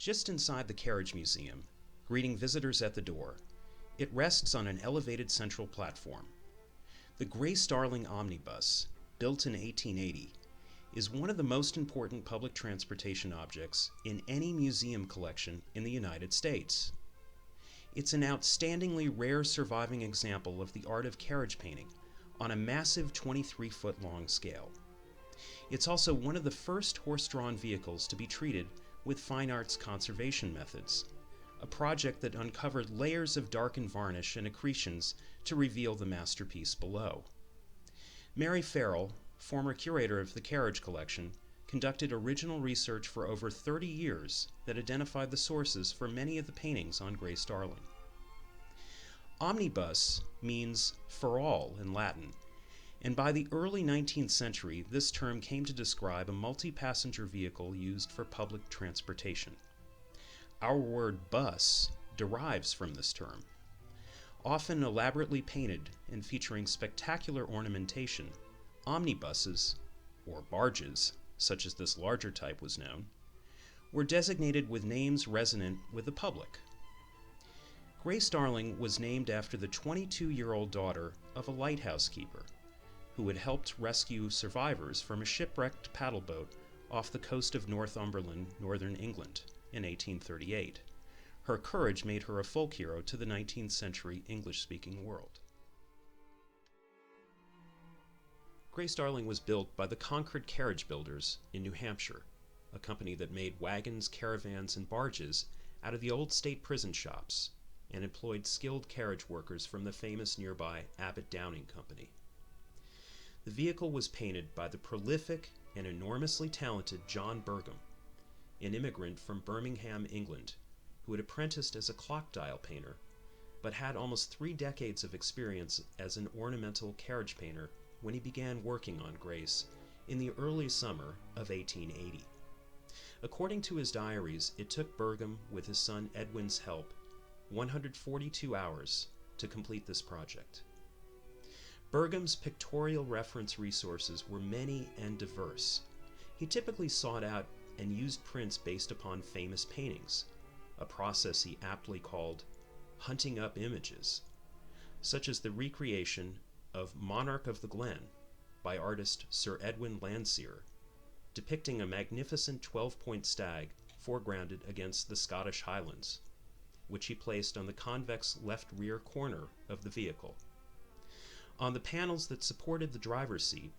Just inside the Carriage Museum, greeting visitors at the door, it rests on an elevated central platform. The Gray Starling omnibus, built in 1880, is one of the most important public transportation objects in any museum collection in the United States. It's an outstandingly rare surviving example of the art of carriage painting on a massive 23-foot-long scale. It's also one of the first horse-drawn vehicles to be treated with fine arts conservation methods, a project that uncovered layers of darkened varnish and accretions to reveal the masterpiece below. Mary Farrell, former curator of the Carriage Collection, conducted original research for over 30 years that identified the sources for many of the paintings on Gray Starling. Omnibus means for all in Latin, and by the early 19th century, this term came to describe a multi-passenger vehicle used for public transportation. Our word bus derives from this term. Often elaborately painted and featuring spectacular ornamentation, omnibuses, or barges, such as this larger type was known, were designated with names resonant with the public. Gray Starling was named after the 22-year-old daughter of a lighthouse keeper who had helped rescue survivors from a shipwrecked paddleboat off the coast of Northumberland, northern England, in 1838. Her courage made her a folk hero to the 19th century English-speaking world. Gray Starling was built by the Concord Carriage Builders in New Hampshire, a company that made wagons, caravans, and barges out of the old state prison shops and employed skilled carriage workers from the famous nearby Abbott Downing Company. The vehicle was painted by the prolific and enormously talented John Burgum, an immigrant from Birmingham, England, who had apprenticed as a clock dial painter, but had almost 3 decades of experience as an ornamental carriage painter when he began working on Grace in the early summer of 1880. According to his diaries, it took Burgum, with his son Edwin's help, 142 hours to complete this project. Burgum's pictorial reference resources were many and diverse. He typically sought out and used prints based upon famous paintings, a process he aptly called hunting up images, such as the recreation of Monarch of the Glen by artist Sir Edwin Landseer, depicting a magnificent 12-point stag foregrounded against the Scottish Highlands, which he placed on the convex left rear corner of the vehicle. On the panels that supported the driver's seat,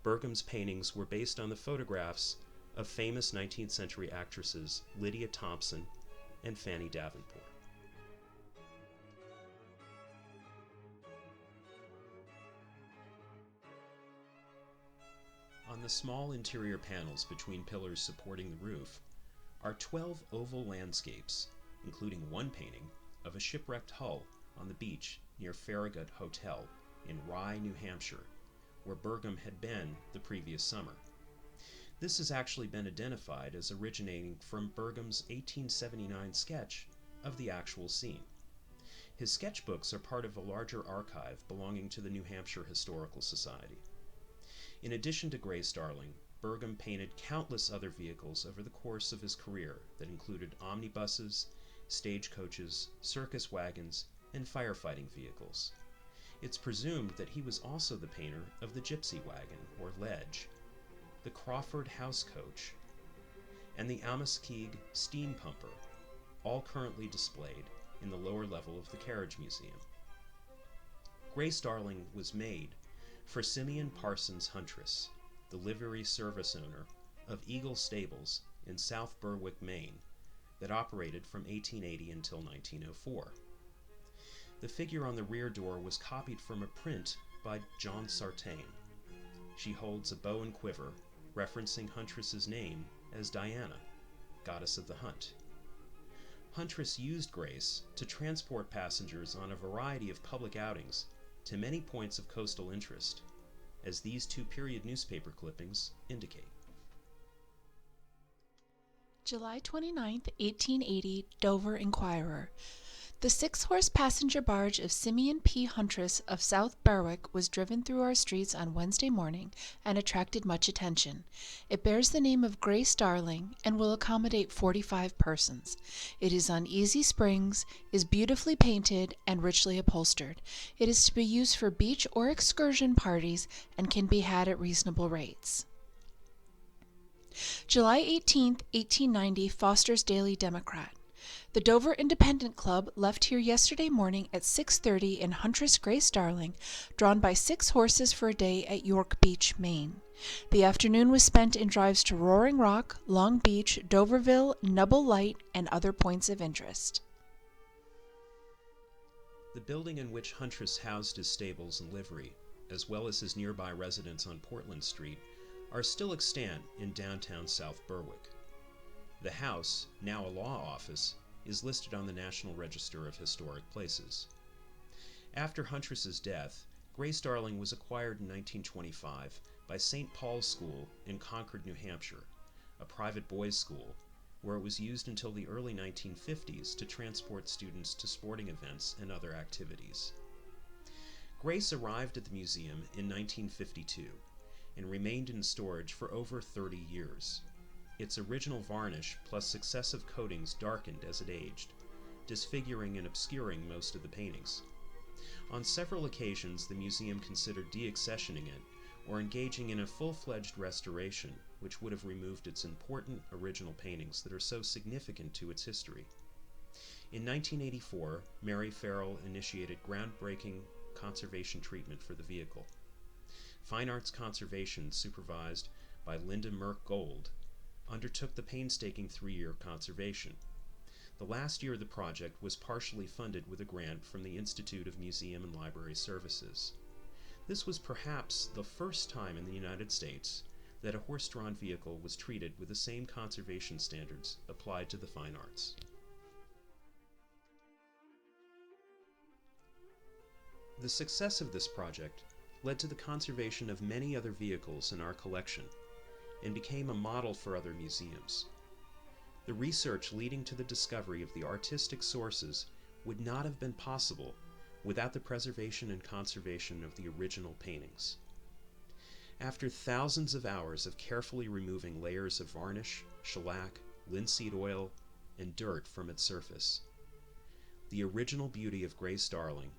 Burgum's paintings were based on the photographs of famous 19th century actresses Lydia Thompson and Fanny Davenport. On the small interior panels between pillars supporting the roof are 12 oval landscapes, including one painting of a shipwrecked hull on the beach near Farragut Hotel in Rye, New Hampshire, where Burgum had been the previous summer. This has actually been identified as originating from Burgum's 1879 sketch of the actual scene. His sketchbooks are part of a larger archive belonging to the New Hampshire Historical Society. In addition to Gray Starling, Burgum painted countless other vehicles over the course of his career that included omnibuses, stagecoaches, circus wagons, and firefighting vehicles. It's presumed that he was also the painter of the gypsy wagon, or ledge, the Crawford house coach, and the Amaskeg steam pumper, all currently displayed in the lower level of the Carriage Museum. Gray Starling was made for Simeon Parsons Huntress, the livery service owner of Eagle Stables in South Berwick, Maine, that operated from 1880 until 1904. The figure on the rear door was copied from a print by John Sartain. She holds a bow and quiver, referencing Huntress's name as Diana, goddess of the hunt. Huntress used Grace to transport passengers on a variety of public outings to many points of coastal interest, as these 2 period newspaper clippings indicate. July 29, 1880, Dover Inquirer. The 6-horse passenger barge of Simeon P. Huntress of South Berwick was driven through our streets on Wednesday morning and attracted much attention. It bears the name of Grace Darling and will accommodate 45 persons. It is on easy springs, is beautifully painted, and richly upholstered. It is to be used for beach or excursion parties and can be had at reasonable rates. July 18, 1890, Foster's Daily Democrat. The Dover Independent Club left here yesterday morning at 6:30 in Huntress Grace Darling, drawn by 6 horses for a day at York Beach, Maine. The afternoon was spent in drives to Roaring Rock, Long Beach, Doverville, Nubble Light, and other points of interest. The building in which Huntress housed his stables and livery, as well as his nearby residence on Portland Street, are still extant in downtown South Berwick. The house, now a law office, is listed on the National Register of Historic Places. After Huntress's death, Grace Darling was acquired in 1925 by St. Paul's School in Concord, New Hampshire, a private boys' school, where it was used until the early 1950s to transport students to sporting events and other activities. Grace arrived at the museum in 1952 and remained in storage for over 30 years. Its original varnish plus successive coatings darkened as it aged, disfiguring and obscuring most of the paintings. On several occasions, the museum considered deaccessioning it or engaging in a full-fledged restoration, which would have removed its important original paintings that are so significant to its history. In 1984, Mary Farrell initiated groundbreaking conservation treatment for the vehicle. Fine Arts Conservation, supervised by Linda Merck Gold, undertook the painstaking 3-year conservation. The last year of the project was partially funded with a grant from the Institute of Museum and Library Services. This was perhaps the first time in the United States that a horse-drawn vehicle was treated with the same conservation standards applied to the fine arts. The success of this project led to the conservation of many other vehicles in our collection, and became a model for other museums. The research leading to the discovery of the artistic sources would not have been possible without the preservation and conservation of the original paintings. After thousands of hours of carefully removing layers of varnish, shellac, linseed oil, and dirt from its surface, the original beauty of Grace Darling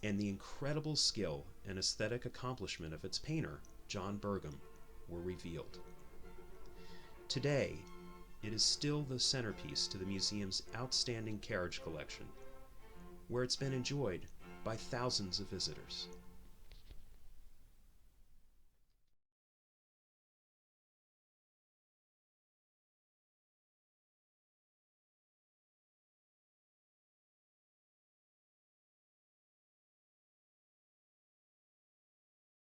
and the incredible skill and aesthetic accomplishment of its painter, John Burgum, were revealed. Today, it is still the centerpiece to the museum's outstanding carriage collection, where it's been enjoyed by thousands of visitors.